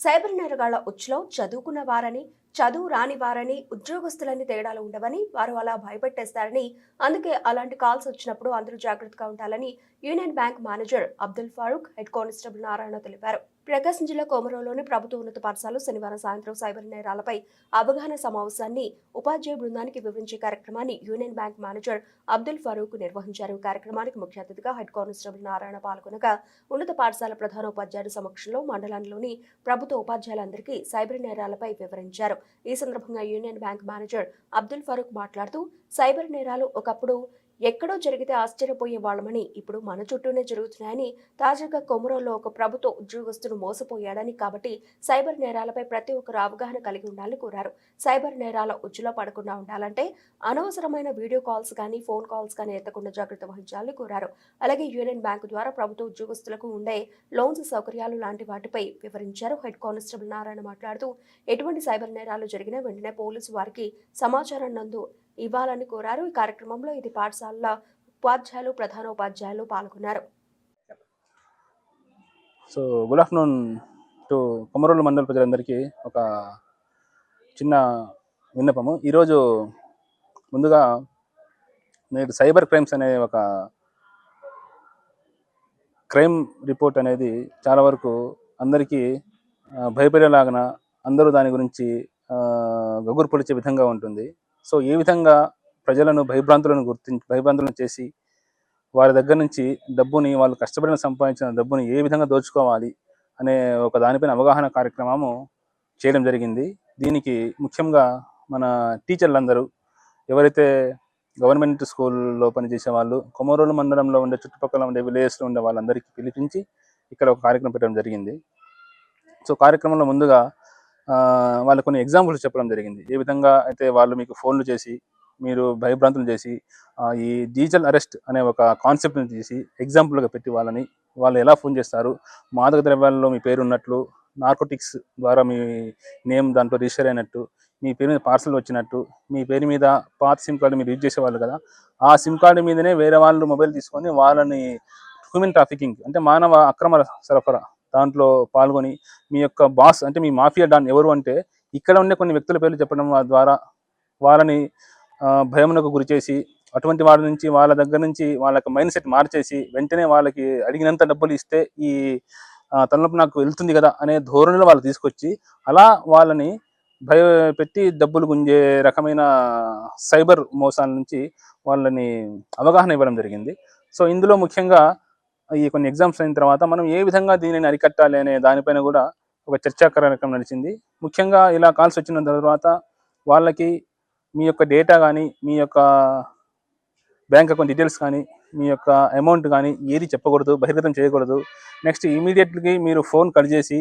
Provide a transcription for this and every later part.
Cyber నేరగాళ్ల ఉచ్చులో చదువుకున్న వారని, చదువు రాని వారని, ఉద్యోగస్తులని తేడాలు ఉండవని, వారు అలా భయపెట్టేస్తారని, అందుకే అలాంటి కాల్స్ వచ్చినప్పుడు అందరూ జాగ్రత్తగా ఉండాలని union bank manager Abdul Farooq, head constable Narayana తెలిపారు. ప్రకాశం జిల్లా కోమరంలోని ప్రభుత్వ ఉన్నత పాఠశాలలో శనివారం సాయంత్రం సైబర్ నేరాలపై అవగాహన సమావేశాన్ని ఉపాధ్యాయ బృందానికి వివరించే కార్యక్రమాన్ని union bank manager Abdul Farooq నిర్వహించారు. కార్యక్రమానికి ముఖ్య అతిథిగా హెడ్ కానిస్టేబుల్ నారాయణ పాల్గొనగా, ఉన్నత పాఠశాల ప్రధాన ఉపాధ్యాయుడి సమక్షంలో మండలంలోని ప్రభుత్వ ఉపాధ్యాయులందరికీ సైబర్ నేరాలపై వివరించారు. ఈ సందర్భంగా union bank manager Abdul Farooq మాట్లాడుతూ, సైబర్ నేరాలు ఒకప్పుడు ఎక్కడో జరిగితే ఆశ్చర్యపోయే వాళ్ళమని, ఇప్పుడు మన చుట్టూనే జరుగుతున్నాయని, తాజాగా కొమరంలో ఒక ప్రభుత్వ ఉద్యోగస్తుడు మోసపోయాడని, కాబట్టి సైబర్ నేరాలపై ప్రతి ఒక్కరు అవగాహన కలిగి ఉండాలని కోరారు. సైబర్ నేరాల ఉచ్చులో పడకుండా ఉండాలంటే అనవసరమైన వీడియో కాల్స్ కానీ, ఫోన్ కాల్స్ కానీ ఎత్తకుండా జాగ్రత్త వహించాలని కోరారు. అలాగే యూనియన్ బ్యాంకు ద్వారా ప్రభుత్వ ఉద్యోగస్తులకు ఉండే లోన్స్ సౌకర్యాలు లాంటి వాటిపై వివరించారు. హెడ్ కానిస్టేబుల్ నారాయణ మాట్లాడుతూ, ఎటువంటి సైబర్ నేరాలు జరిగినా వెంటనే పోలీసు వారికి సమాచారం నందు ఇవ్వాలని కోరారు. ఈ కార్యక్రమంలో ఇది పాఠశాలల ఉపాధ్యాయులు, ప్రధానోపాధ్యాయులు పాల్గొన్నారు. So good afternoon to Komarolu మండల ప్రజలందరికీ ఒక చిన్న విన్నపము. ఈరోజు ముందుగా నేడు సైబర్ క్రైమ్స్ అనే ఒక క్రైమ్ రిపోర్ట్ అనేది చాలా వరకు అందరికీ భయపడేలాగన, అందరూ దాని గురించి గగురు పొడిచే విధంగా ఉంటుంది. సో ఏ విధంగా ప్రజలను భయభ్రాంతులను చేసి వారి దగ్గర నుంచి డబ్బుని, వాళ్ళు కష్టపడిన సంపాదించిన డబ్బుని ఏ విధంగా దోచుకోవాలి అనే ఒక దానిపైన అవగాహన కార్యక్రమము చేయడం జరిగింది. దీనికి ముఖ్యంగా మన టీచర్లందరూ, ఎవరైతే గవర్నమెంట్ స్కూల్లో పనిచేసే వాళ్ళు, కొమరోలు మండలంలో ఉండే చుట్టుపక్కల ఉండే విలేజెస్లో ఉండే వాళ్ళందరికీ పిలిపించి ఇక్కడ ఒక కార్యక్రమం పెట్టడం జరిగింది. సో కార్యక్రమంలో ముందుగా వాళ్ళు కొన్ని ఎగ్జాంపుల్స్ చెప్పడం జరిగింది. ఏ విధంగా అయితే వాళ్ళు మీకు ఫోన్లు చేసి మీరు భయభ్రాంతులు చేసి ఈ డిజిటల్ అరెస్ట్ అనే ఒక కాన్సెప్ట్ని తీసి ఎగ్జాంపుల్గా పెట్టి వాళ్ళు ఎలా ఫోన్ చేస్తారు, మాదక ద్రవ్యాలలో మీ పేరు ఉన్నట్లు, నార్కోటిక్స్ ద్వారా మీ నేమ్ దాంట్లో రిజిస్టర్ అయినట్టు, మీ పేరు మీద పార్సల్ వచ్చినట్టు, మీ పేరు మీద పాత సిమ్ కార్డు మీరు యూజ్ చేసేవాళ్ళు కదా, ఆ సిమ్ కార్డు మీదనే వేరే వాళ్ళు మొబైల్ తీసుకొని వాళ్ళని హ్యూమన్ ట్రాఫికింగ్ అంటే మానవ అక్రమ సరఫరా దాంట్లో పాల్గొని మీ యొక్క బాస్ అంటే మీ మాఫియా డాన్ ఎవరు అంటే ఇక్కడ ఉండే కొన్ని వ్యక్తుల పేర్లు చెప్పడం ద్వారా వాళ్ళని భయమునకు గురి చేసి, అటువంటి వాళ్ళ నుంచి వాళ్ళ దగ్గర నుంచి వాళ్ళకి మైండ్ సెట్ మార్చేసి వెంటనే వాళ్ళకి అడిగినంత డబ్బులు ఇస్తే ఈ తలనొప్పి నాకు వెళ్తుంది కదా అనే ధోరణిలో వాళ్ళు తీసుకొచ్చి అలా వాళ్ళని భయపెట్టి డబ్బులు గుంజే రకమైన సైబర్ మోసాల నుంచి వాళ్ళని అవగాహన ఇవ్వడం జరిగింది. సో ఇందులో ముఖ్యంగా ఈ కొన్ని ఎగ్జామ్స్ అయిన తర్వాత మనం ఏ విధంగా దీనిని అరికట్టాలి అనే దానిపైన కూడా ఒక చర్చా కార్యక్రమం నడిచింది. ముఖ్యంగా ఇలా కాల్స్ వచ్చిన తర్వాత వాళ్ళకి మీ యొక్క డేటా కానీ, మీ యొక్క బ్యాంక్ అకౌంట్ డీటెయిల్స్ కానీ, మీ యొక్క అమౌంట్ కానీ ఏది చెప్పకూడదు, బహిర్గతం చేయకూడదు. నెక్స్ట్ ఇమీడియట్లీ మీరు ఫోన్ కట్ చేసి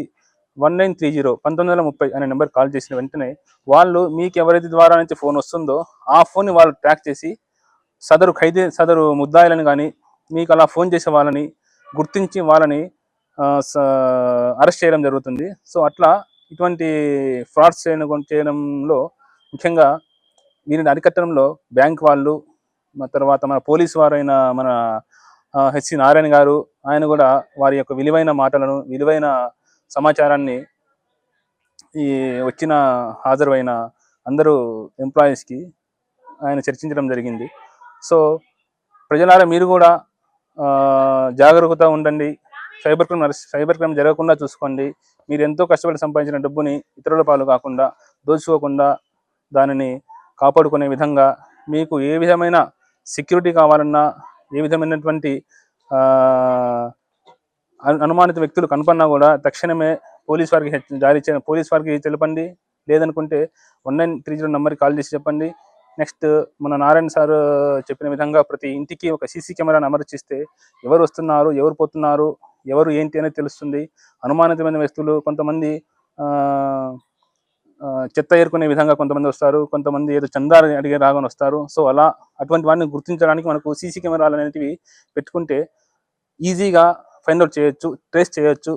1930 అనే నెంబర్ కాల్ చేసిన వెంటనే వాళ్ళు మీకు ఎవరైతే ద్వారా నుంచి ఫోన్ వస్తుందో ఆ ఫోన్ని వాళ్ళు ట్రాక్ చేసి సదరు ముద్దాయిలను కానీ, మీకు అలా ఫోన్ చేసే వాళ్ళని గుర్తించి వాళ్ళని అరెస్ట్ చేయడం జరుగుతుంది. సో అట్లా ఇటువంటి ఫ్రాడ్స్ చేయడంలో ముఖ్యంగా దీనిని అరికట్టడంలో బ్యాంక్ వాళ్ళు, తర్వాత మన పోలీసు వారైన మన హెచ్సి నారాయణ గారు, ఆయన కూడా వారి యొక్క విలువైన మాటలను, విలువైన సమాచారాన్ని ఈ హాజరైన అందరూ ఎంప్లాయీస్కి ఆయన చర్చించడం జరిగింది. సో ప్రజలారా మీరు కూడా జాగరూకత ఉండండి, సైబర్ క్రైమ్ జరగకుండా చూసుకోండి. మీరు ఎంతో కష్టపడి సంపాదించిన డబ్బుని ఇతరుల పాలు కాకుండా, దోచుకోకుండా దానిని కాపాడుకునే విధంగా మీకు ఏ విధమైన సెక్యూరిటీ కావాలన్నా, ఏ విధమైనటువంటి అనుమానిత వ్యక్తులు కనపడినా కూడా తక్షణమే పోలీస్ వారికి తెలపండి. లేదనుకుంటే 1930 నెంబర్కి కాల్ చేసి చెప్పండి. నెక్స్ట్ మన నారాయణ సార్ చెప్పిన విధంగా ప్రతి ఇంటికి ఒక సీసీ కెమెరాను అమర్చిస్తే ఎవరు వస్తున్నారు, ఎవరు పోతున్నారు, ఎవరు ఏంటి అనేది తెలుస్తుంది. అనుమానితమైన వ్యక్తులు కొంతమంది చెత్త ఏరుకునే విధంగా కొంతమంది వస్తారు, కొంతమంది ఏదో చందాలు అడిగే రాగానే వస్తారు. సో అటువంటి వాడిని గుర్తించడానికి మనకు సీసీ కెమెరాలు అనేటివి పెట్టుకుంటే ఈజీగా ఫైండ్ అవుట్ చేయొచ్చు, ట్రేస్ చేయొచ్చు.